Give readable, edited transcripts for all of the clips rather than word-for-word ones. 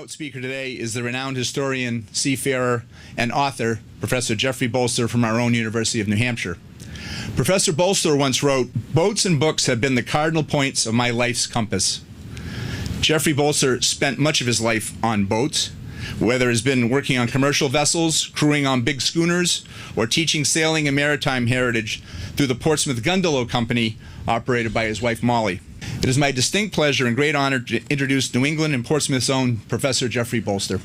keynote speaker today is the renowned historian, seafarer, and author, Professor Jeffrey Bolster from our own University of New Hampshire. Professor Bolster once wrote, "Boats and books have been the cardinal points of my life's compass." Jeffrey Bolster spent much of his life on boats, whether it's been working on commercial vessels, crewing on big schooners, or teaching sailing and maritime heritage through the Portsmouth Gondola Company operated by his wife Molly. It is my distinct pleasure and great honor to introduce New England and Portsmouth's own Professor Jeffrey Bolster.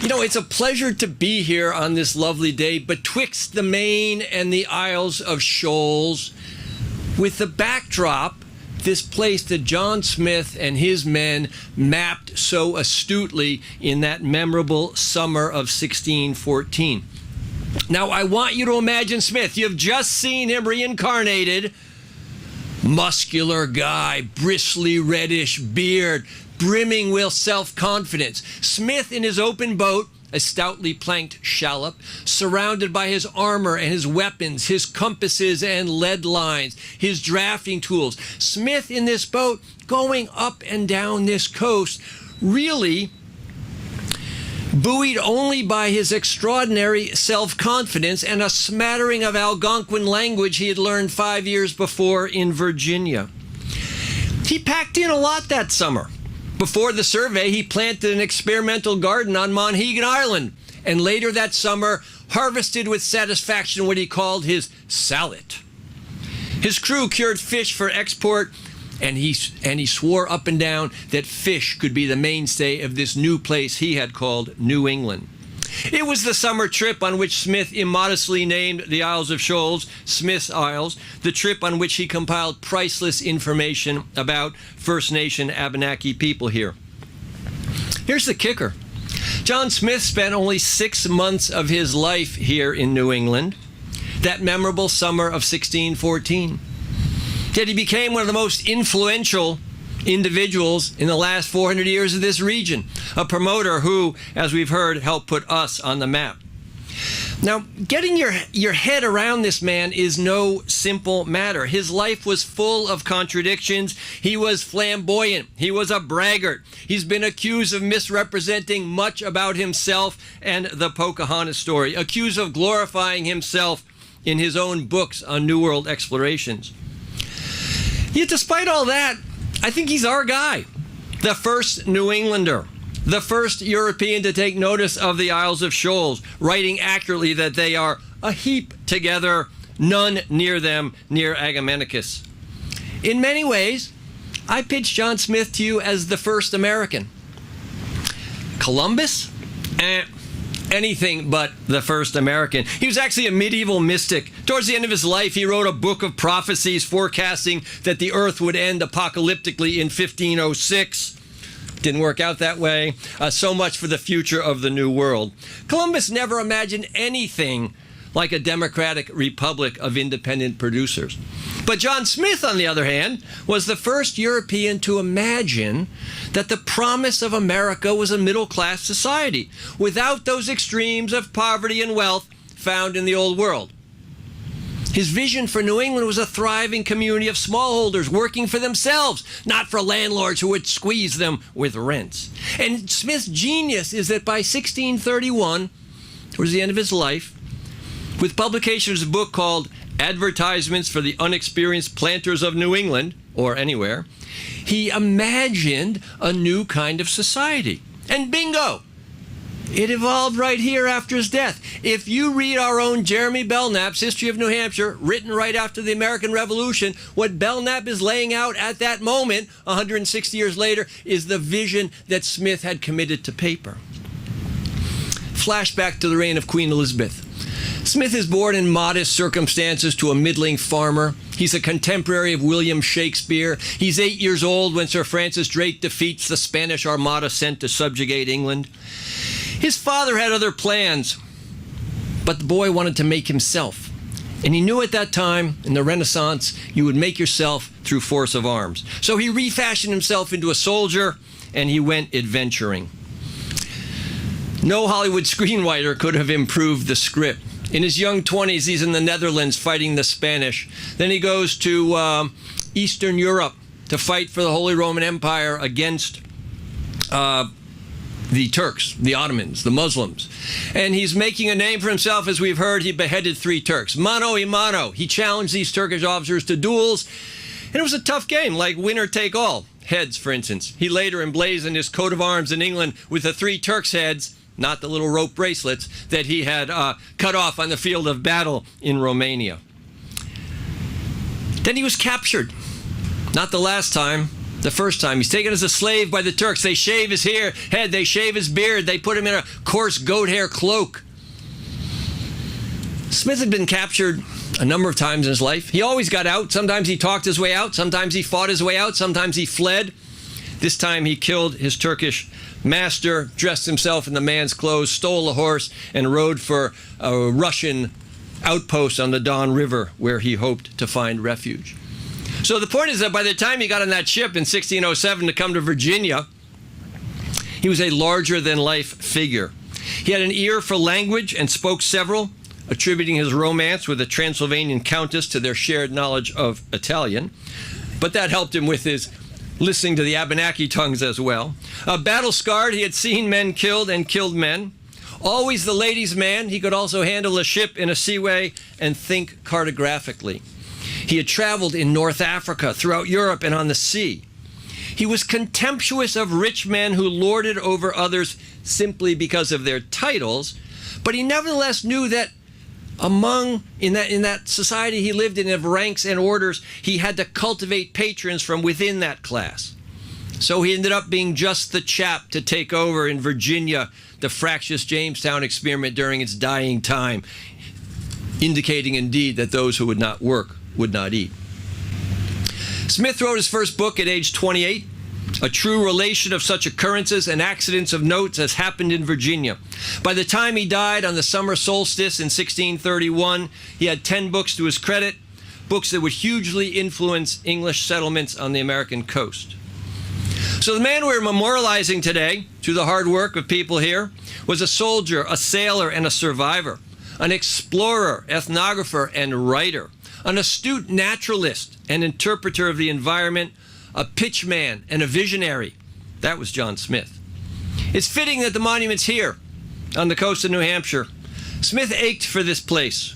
You know, it's a pleasure to be here on this lovely day betwixt the Main and the Isles of Shoals, with the backdrop, this place that John Smith and his men mapped so astutely in that memorable summer of 1614. Now, I want you to imagine Smith. You've just seen him reincarnated. Muscular guy, bristly reddish beard, brimming with self-confidence. Smith in his open boat, a stoutly planked shallop, surrounded by his armor and his weapons, his compasses and lead lines, his drafting tools. Smith in this boat going up and down this coast, really buoyed only by his extraordinary self-confidence and a smattering of Algonquin language he had learned 5 years before in Virginia. He packed in a lot that summer. Before the survey, he planted an experimental garden on Monhegan Island, and later that summer harvested with satisfaction what he called his salad. His crew cured fish for export, and he swore up and down that fish could be the mainstay of this new place he had called New England. It was the summer trip on which Smith immodestly named the Isles of Shoals Smith's Isles, the trip on which he compiled priceless information about First Nation Abenaki people here. Here's the kicker. John Smith spent only 6 months of his life here in New England, that memorable summer of 1614. Yet he became one of the most influential individuals in the last 400 years of this region, a promoter who, as we've heard, helped put us on the map. Now, getting your head around this man is no simple matter. His life was full of contradictions. He was flamboyant. He was a braggart. He's been accused of misrepresenting much about himself and the Pocahontas story, accused of glorifying himself in his own books on New World explorations. Yet despite all that, I think he's our guy, the first New Englander, the first European to take notice of the Isles of Shoals, writing accurately that they are a heap together, none near them, near Agamenicus. In many ways, I pitch John Smith to you as the first American. Columbus? Anything but the first American. He was actually a medieval mystic. Towards the end of his life, he wrote a book of prophecies forecasting that the earth would end apocalyptically in 1506. Didn't work out that way. So much for the future of the New World. Columbus never imagined anything like a democratic republic of independent producers. But John Smith, on the other hand, was the first European to imagine that the promise of America was a middle-class society, without those extremes of poverty and wealth found in the Old World. His vision for New England was a thriving community of smallholders working for themselves, not for landlords who would squeeze them with rents. And Smith's genius is that by 1631, towards the end of his life, with publication of a book called Advertisements for the Unexperienced Planters of New England, or anywhere, he imagined a new kind of society. And bingo! It evolved right here after his death. If you read our own Jeremy Belknap's History of New Hampshire, written right after the American Revolution, what Belknap is laying out at that moment, 160 years later, is the vision that Smith had committed to paper. Flashback to the reign of Queen Elizabeth. Smith is born in modest circumstances to a middling farmer. He's a contemporary of William Shakespeare. He's 8 years old when Sir Francis Drake defeats the Spanish Armada sent to subjugate England. His father had other plans, but the boy wanted to make himself. And he knew at that time, in the Renaissance, you would make yourself through force of arms. So he refashioned himself into a soldier, and he went adventuring. No Hollywood screenwriter could have improved the script. In his young 20s, he's in the Netherlands fighting the Spanish. Then he goes to Eastern Europe to fight for the Holy Roman Empire against the Turks, the Ottomans, the Muslims. And he's making a name for himself. As we've heard, he beheaded 3 Turks. Mano y mano. He challenged these Turkish officers to duels. And it was a tough game, like winner take all. Heads, for instance. He later emblazoned his coat of arms in England with the 3 Turks' heads, not the little rope bracelets, that he had cut off on the field of battle in Romania. Then he was captured. Not the last time. The first time. He's taken as a slave by the Turks. They shave his head, they shave his beard, they put him in a coarse goat hair cloak. Smith had been captured a number of times in his life. He always got out. Sometimes he talked his way out. Sometimes he fought his way out. Sometimes he fled. This time he killed his Turkish master, dressed himself in the man's clothes, stole a horse, and rode for a Russian outpost on the Don River where he hoped to find refuge. So the point is that by the time he got on that ship in 1607 to come to Virginia, he was a larger-than-life figure. He had an ear for language and spoke several, attributing his romance with a Transylvanian countess to their shared knowledge of Italian. But that helped him with his listening to the Abenaki tongues as well. Battle-scarred, he had seen men killed and killed men. Always the ladies' man, he could also handle a ship in a seaway and think cartographically. He had traveled in North Africa, throughout Europe, and on the sea. He was contemptuous of rich men who lorded over others simply because of their titles, but he nevertheless knew that in that society he lived in of ranks and orders, he had to cultivate patrons from within that class. So he ended up being just the chap to take over in Virginia the fractious Jamestown experiment during its dying time, indicating indeed that those who would not work would not eat. Smith wrote his first book at age 28, a true relation of such occurrences and accidents of note as happened in Virginia. By the time he died on the summer solstice in 1631, he had 10 books to his credit, books that would hugely influence English settlements on the American coast. So the man we're memorializing today, through the hard work of people here, was a soldier, a sailor, and a survivor, an explorer, ethnographer, and writer, an astute naturalist and interpreter of the environment, a pitchman and a visionary. That was John Smith. It's fitting that the monument's here on the coast of New Hampshire. Smith ached for this place,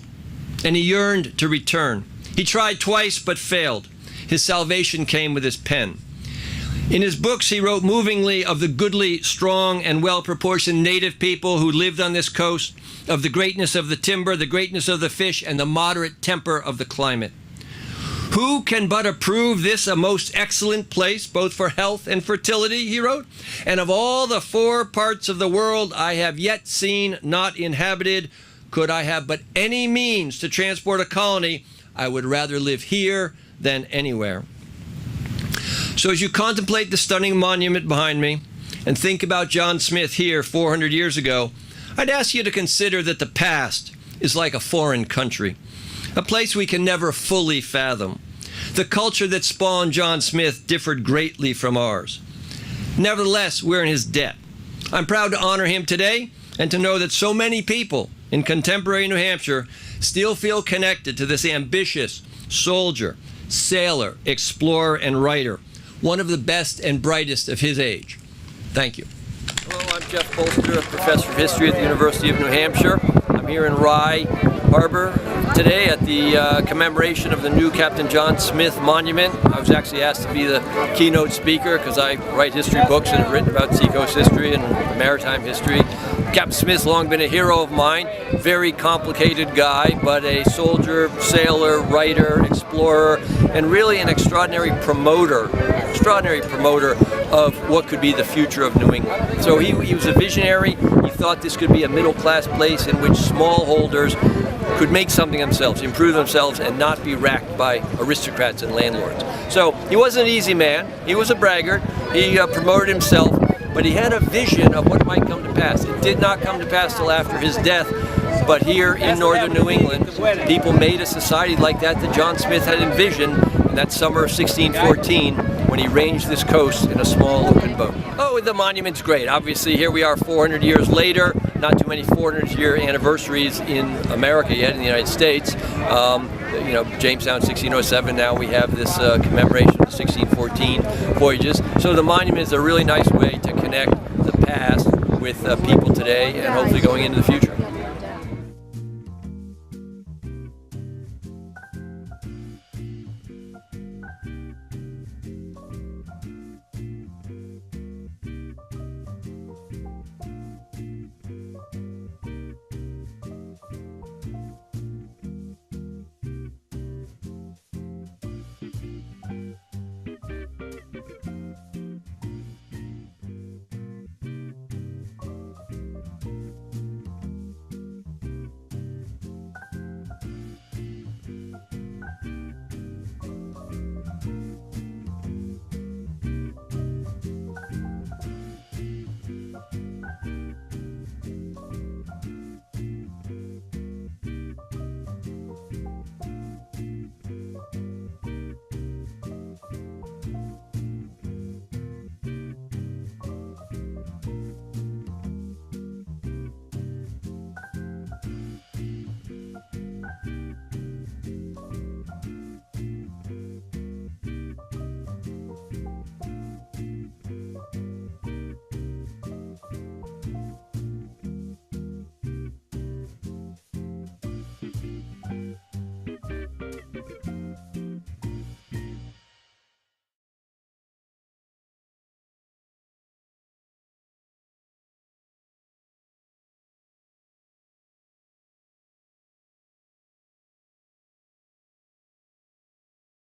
and he yearned to return. He tried twice but failed. His salvation came with his pen. In his books, he wrote movingly of the goodly, strong, and well-proportioned native people who lived on this coast, of the greatness of the timber, the greatness of the fish, and the moderate temper of the climate. Who can but approve this a most excellent place, both for health and fertility, he wrote, and of all the 4 parts of the world I have yet seen not inhabited, could I have but any means to transport a colony, I would rather live here than anywhere. So as you contemplate the stunning monument behind me and think about John Smith here 400 years ago, I'd ask you to consider that the past is like a foreign country, a place we can never fully fathom. The culture that spawned John Smith differed greatly from ours. Nevertheless, we're in his debt. I'm proud to honor him today and to know that so many people in contemporary New Hampshire still feel connected to this ambitious soldier, sailor, explorer, and writer, one of the best and brightest of his age. Thank you. Hello, I'm Jeff Bolster, Professor of History at the University of New Hampshire. I'm here in Rye Harbor today at the commemoration of the new Captain John Smith Monument. I was actually asked to be the keynote speaker because I write history books and have written about seacoast history and maritime history. Captain Smith's long been a hero of mine, very complicated guy, but a soldier, sailor, writer, explorer, and really an extraordinary promoter of what could be the future of New England. So he was a visionary. He thought this could be a middle-class place in which smallholders could make something themselves, improve themselves, and not be racked by aristocrats and landlords. So he wasn't an easy man. He was a braggart. He promoted himself, but he had a vision of what might come to pass. It did not come to pass till after his death, but here in northern New England, people made a society like that John Smith had envisioned in that summer of 1614 when he ranged this coast in a small open boat. Oh, the monument's great. Obviously, here we are 400 years later. not too many 400-year anniversaries in America yet, in the United States. Jamestown 1607, now we have this commemoration of the 1614 voyages. So the monument is a really nice way to connect the past with people today and hopefully going into the future.